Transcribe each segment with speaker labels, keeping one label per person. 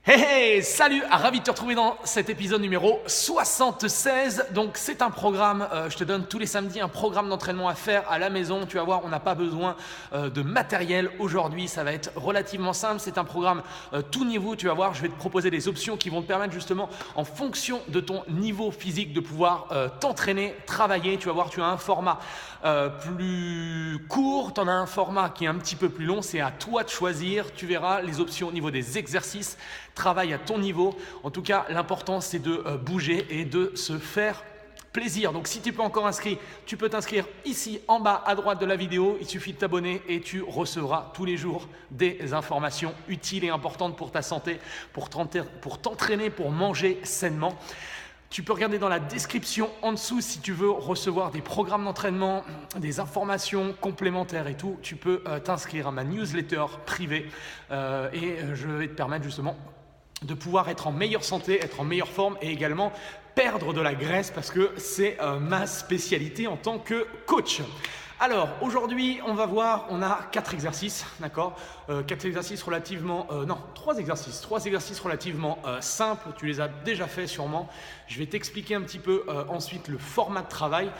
Speaker 1: Hey, hey, salut, ravi de te retrouver dans cet épisode numéro 76. Donc c'est un programme, je te donne tous les samedis un programme d'entraînement à faire à la maison. Tu vas voir, on n'a pas besoin de matériel aujourd'hui, ça va être relativement simple. C'est un programme tout niveau, tu vas voir, je vais te proposer des options qui vont te permettre justement en fonction de ton niveau physique de pouvoir t'entraîner, travailler. Tu vas voir, tu as un format plus court, tu en as un format qui est un petit peu plus long, c'est à toi de choisir. Tu verras les options au niveau des exercices. Travaille à ton niveau. En tout cas, l'important, c'est de bouger et de se faire plaisir. Donc, si tu n'es pas encore inscrit, tu peux t'inscrire ici en bas à droite de la vidéo. Il suffit de t'abonner et tu recevras tous les jours des informations utiles et importantes pour ta santé, pour t'entraîner, pour manger sainement. Tu peux regarder dans la description en dessous si tu veux recevoir des programmes d'entraînement, des informations complémentaires et tout. Tu peux t'inscrire à ma newsletter privée et je vais te permettre justement de pouvoir être en meilleure santé, être en meilleure forme et également perdre de la graisse parce que c'est ma spécialité en tant que coach. Alors aujourd'hui on va voir, on a 4 exercices, d'accord, 4 exercices relativement, non 3 exercices relativement simples, tu les as déjà fait sûrement. Je vais t'expliquer un petit peu ensuite le format de travail.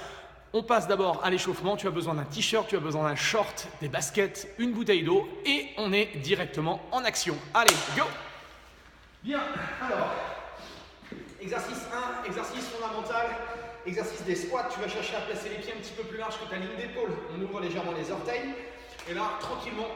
Speaker 1: On passe d'abord à l'échauffement, tu as besoin d'un t-shirt, tu as besoin d'un short, des baskets, une bouteille d'eau et on est directement en action. Allez, go! Bien, alors, exercice 1, exercice fondamental, exercice des squats. Tu vas chercher à placer les pieds un petit peu plus large que ta ligne d'épaule. On ouvre légèrement les orteils. Et là, tranquillement,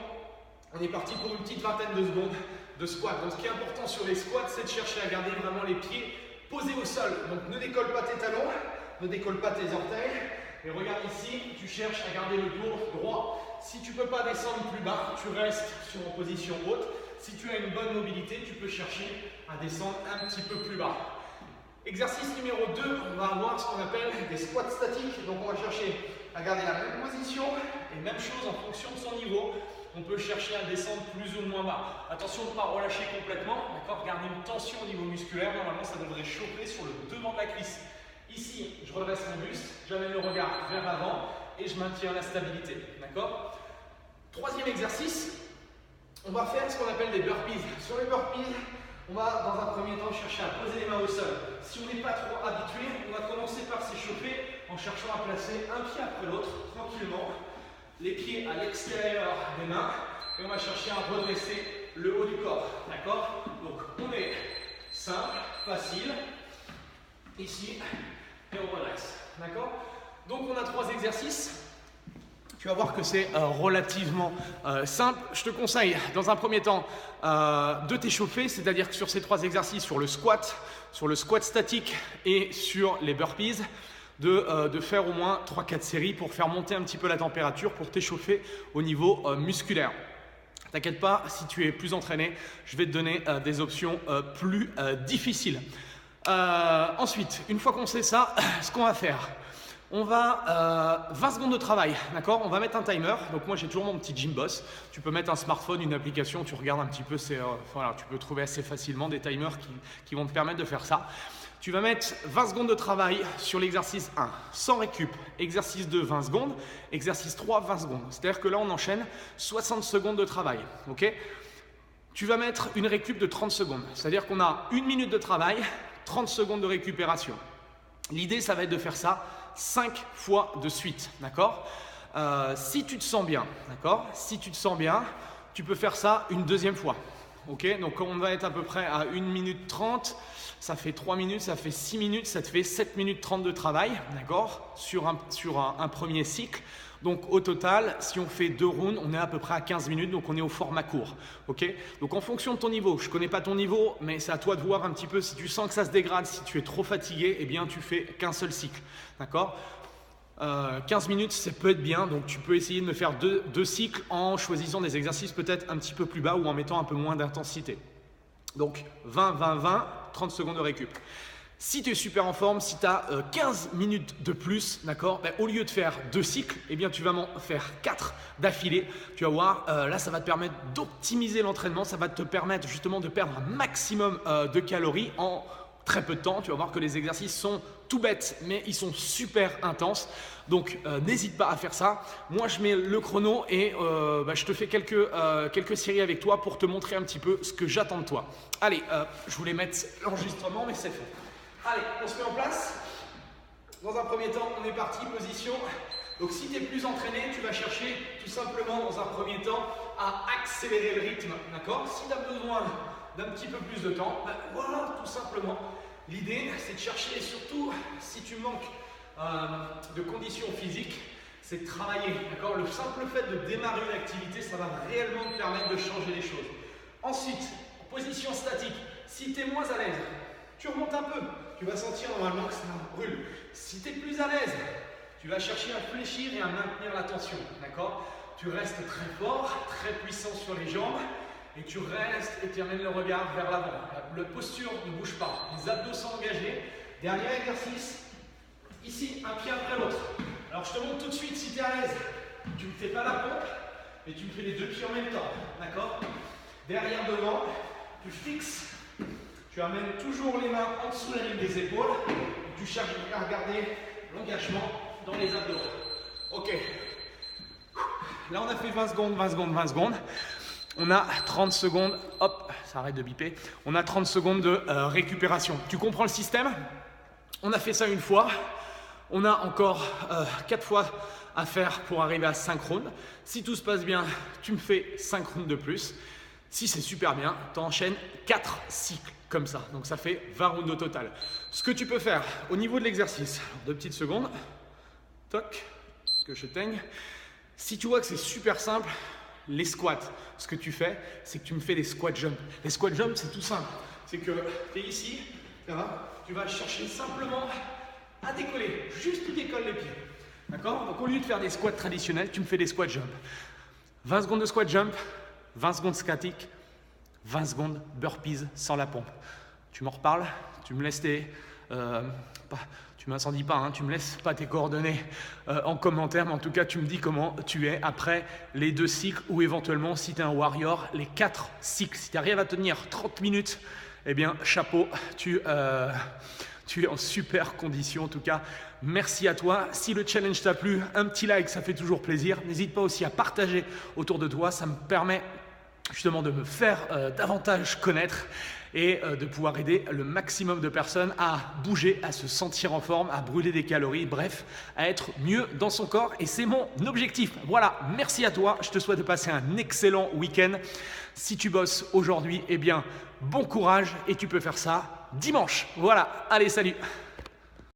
Speaker 1: on est parti pour une petite vingtaine de secondes de squat. Donc, ce qui est important sur les squats, c'est de chercher à garder vraiment les pieds posés au sol. Donc, ne décolle pas tes talons, ne décolle pas tes orteils. Et regarde ici, tu cherches à garder le dos droit. Si tu ne peux pas descendre plus bas, tu restes en position haute. Si tu as une bonne mobilité, tu peux chercher à descendre un petit peu plus bas. Exercice numéro 2, on va avoir ce qu'on appelle des squats statiques. Donc on va chercher à garder la même position et même chose en fonction de son niveau. On peut chercher à descendre plus ou moins bas. Attention de ne pas relâcher complètement, d'accord. Garder une tension au niveau musculaire. Normalement, ça devrait chauffer sur le devant de la cuisse. Ici, je redresse mon buste, j'amène le regard vers l'avant et je maintiens la stabilité, d'accord. Troisième exercice. On va faire ce qu'on appelle des burpees. Sur les burpees, on va dans un premier temps chercher à poser les mains au sol. Si on n'est pas trop habitué, on va commencer par s'échauffer en cherchant à placer un pied après l'autre, tranquillement. Les pieds à l'extérieur des mains. Et on va chercher à redresser le haut du corps. D'accord? Donc on est simple, facile. Ici, et on redresse. D'accord? Donc on a 3 exercices. Tu vas voir que c'est relativement simple. Je te conseille dans un premier temps de t'échauffer, c'est-à-dire que sur ces 3 exercices, sur le squat statique et sur les burpees, de faire au moins 3-4 séries pour faire monter un petit peu la température, pour t'échauffer au niveau musculaire. T'inquiète pas, si tu es plus entraîné, je vais te donner des options plus difficiles. Ensuite, une fois qu'on sait ça, ce qu'on va faire, on va 20 secondes de travail, d'accord. On va mettre un timer. Donc moi j'ai toujours mon petit Gymboss. Tu peux mettre un smartphone, une application, tu regardes un petit peu, voilà, tu peux trouver assez facilement des timers qui vont te permettre de faire ça. Tu vas mettre 20 secondes de travail sur l'exercice 1, sans récup. Exercice 2, 20 secondes. Exercice 3, 20 secondes. C'est-à-dire que là on enchaîne 60 secondes de travail, ok. Tu vas mettre une récup de 30 secondes. C'est-à-dire qu'on a 1 minute de travail, 30 secondes de récupération. L'idée, ça va être de faire ça 5 fois de suite, d'accord. Si tu te sens bien, d'accord, si tu te sens bien, tu peux faire ça une deuxième fois, ok. Donc on va être à peu près à 1 minute 30, ça fait 3 minutes, ça fait 6 minutes, ça te fait 7 minutes 30 de travail, d'accord, sur un premier cycle. Donc au total, si on fait 2 rounds, on est à peu près à 15 minutes, donc on est au format court, ok. Donc en fonction de ton niveau, je ne connais pas ton niveau, mais c'est à toi de voir un petit peu si tu sens que ça se dégrade, si tu es trop fatigué, eh bien tu fais qu'un seul cycle, d'accord. 15 minutes, ça peut être bien, donc tu peux essayer de me faire deux cycles en choisissant des exercices peut-être un petit peu plus bas ou en mettant un peu moins d'intensité. Donc 20, 20, 20, 30 secondes de récup. Si tu es super en forme, si tu as 15 minutes de plus, d'accord, au lieu de faire 2 cycles, eh bien, tu vas m'en faire 4 d'affilée. Tu vas voir, là, ça va te permettre d'optimiser l'entraînement. Ça va te permettre justement de perdre un maximum de calories en très peu de temps. Tu vas voir que les exercices sont tout bêtes, mais ils sont super intenses. Donc n'hésite pas à faire ça. Moi je mets le chrono et je te fais quelques séries avec toi pour te montrer un petit peu ce que j'attends de toi. Allez, je voulais mettre l'enregistrement, mais c'est fait. Allez, on se met en place. Dans un premier temps, on est parti, position. Donc si tu es plus entraîné, tu vas chercher tout simplement dans un premier temps à accélérer le rythme, d'accord? Si tu as besoin d'un petit peu plus de temps, voilà, tout simplement. L'idée, c'est de chercher, et surtout si tu manques de conditions physiques, c'est de travailler, d'accord? Le simple fait de démarrer une activité, ça va réellement te permettre de changer les choses. Ensuite, en position statique, si tu es moins à l'aise, tu remontes un peu, tu vas sentir normalement que ça brûle. Si tu es plus à l'aise, tu vas chercher à fléchir et à maintenir la tension, d'accord? Tu restes très fort, très puissant sur les jambes et tu restes et tu amènes le regard vers l'avant. La posture ne bouge pas, les abdos sont engagés. Dernier exercice, ici, un pied après l'autre. Alors je te montre tout de suite si tu es à l'aise. Tu ne fais pas la pompe, mais tu me fais les deux pieds en même temps, d'accord? Derrière, devant, tu fixes, tu amènes toujours les mains en dessous de la ligne des épaules et tu cherches à garder l'engagement dans les abdos. Ok. Là, on a fait 20 secondes, 20 secondes, 20 secondes. On a 30 secondes. Hop, ça arrête de biper. On a 30 secondes de récupération. Tu comprends le système? On a fait ça une fois. On a encore 4 fois à faire pour arriver à synchrone. Si tout se passe bien, tu me fais synchrone de plus. Si c'est super bien, tu enchaînes 4 cycles comme ça. Donc ça fait 20 rounds au total. Ce que tu peux faire au niveau de l'exercice, 2 petites secondes. Toc, que je teigne. Si tu vois que c'est super simple, les squats, ce que tu fais, c'est que tu me fais des squat jumps. Les squat jumps, c'est tout simple. C'est que tu es ici, tu vas chercher simplement à décoller. Juste tu décolles les pieds. D'accord? Donc au lieu de faire des squats traditionnels, tu me fais des squat jumps. 20 secondes de squat jump, 20 secondes statique, 20 secondes burpees sans la pompe. Tu m'en reparles, tu me laisses tu m'incendies pas, hein, tu me laisses pas tes coordonnées en commentaire, mais en tout cas tu me dis comment tu es après les 2 cycles ou éventuellement si tu es un warrior, les 4 cycles. Si tu arrives à tenir 30 minutes, eh bien chapeau, tu es en super condition. En tout cas, merci à toi. Si le challenge t'a plu, un petit like, ça fait toujours plaisir. N'hésite pas aussi à partager autour de toi, ça me permet justement de me faire davantage connaître et de pouvoir aider le maximum de personnes à bouger, à se sentir en forme, à brûler des calories, bref, à être mieux dans son corps. Et c'est mon objectif. Voilà, merci à toi. Je te souhaite de passer un excellent week-end. Si tu bosses aujourd'hui, eh bien, bon courage et tu peux faire ça dimanche. Voilà, allez, salut!